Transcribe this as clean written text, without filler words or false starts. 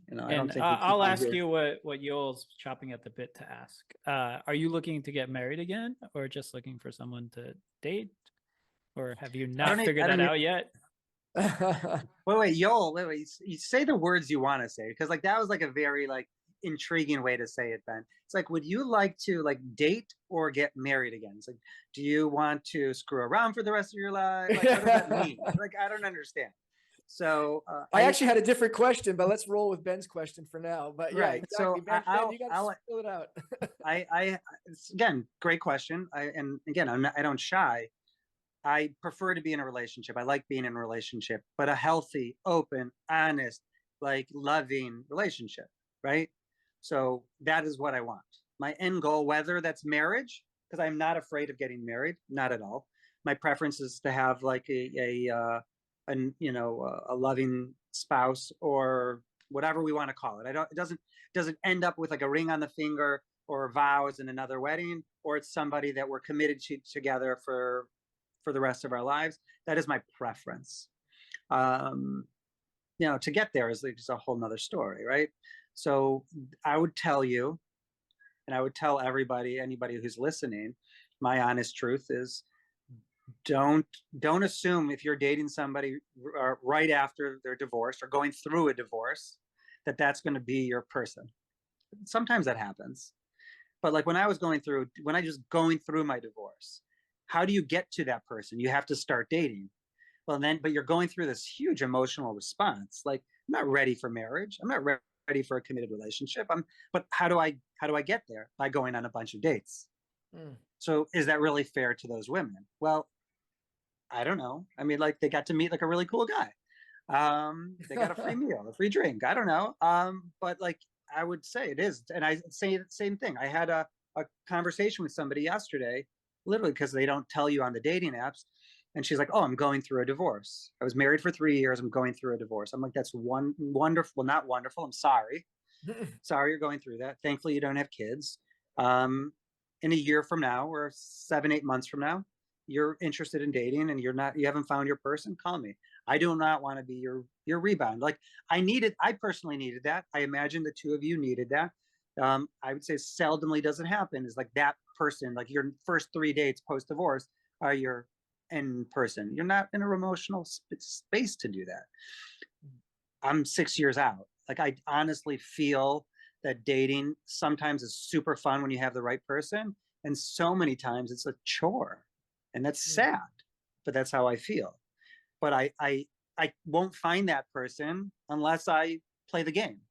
You know, I don't And think we keep I'll on ask here. you what Yoel's chopping at the bit to ask. Are you looking to get married again, or just looking for someone to date, or have you not I figured that don't out yet? wait, Yoel, wait. You say the words you want to say, because like that was like a very like intriguing way to say it, Ben. It's like, would you like to like date or get married again? It's like, do you want to screw around for the rest of your life? Like, what does that mean? Like, I don't understand. So I actually had a different question, but let's roll with Ben's question for now. But yeah, right. exactly. So Ben, you got to fill it out. again, great question. And again, I don't shy. I prefer to be in a relationship. I like being in a relationship, but a healthy, open, honest, like loving relationship, right? So that is what I want. My end goal, whether that's marriage, because I'm not afraid of getting married, not at all. My preference is to have like a loving spouse or whatever we want to call it. I don't. It doesn't end up with like a ring on the finger or vows and another wedding, or it's somebody that we're committed to together for the rest of our lives. That is my preference. Um, to get there is like just a whole nother story, right? So I would tell you, and I would tell anybody who's listening, my honest truth is don't don't assume if you're dating somebody right after they're divorced or going through a divorce that that's going to be your person. Sometimes that happens, but like when I just going through my divorce, how do you get to that person? You have to start dating. Well, then, but you're going through this huge emotional response. Like, I'm not ready for marriage. I'm not ready for a committed relationship. But how do I get there? By going on a bunch of dates. Mm. So is that really fair to those women? Well, I don't know. I mean, like they got to meet like a really cool guy. They got a free meal, a free drink. I don't know. But like I would say it is, and I say the same thing. I had a conversation with somebody yesterday, literally because they don't tell you on the dating apps. And she's like, "Oh, I'm going through a divorce. I was married for 3 years. I'm going through a divorce." I'm like, "That's wonderful. Well, not wonderful. I'm sorry. Sorry you're going through that. Thankfully, you don't have kids. Um, in a year from now, or 7, 8 months from now, you're interested in dating and you haven't found your person. Call me. I do not want to be your rebound. Like I personally needed that. I imagine the two of you needed that. I would say seldomly doesn't happen. Is like that person, like your first 3 dates post divorce are your in person. You're not in a emotional space to do that. I'm 6 years out. Like I honestly feel that dating sometimes is super fun when you have the right person, and so many times it's a chore, and that's sad. But that's how I feel. But I won't find that person unless I play the game.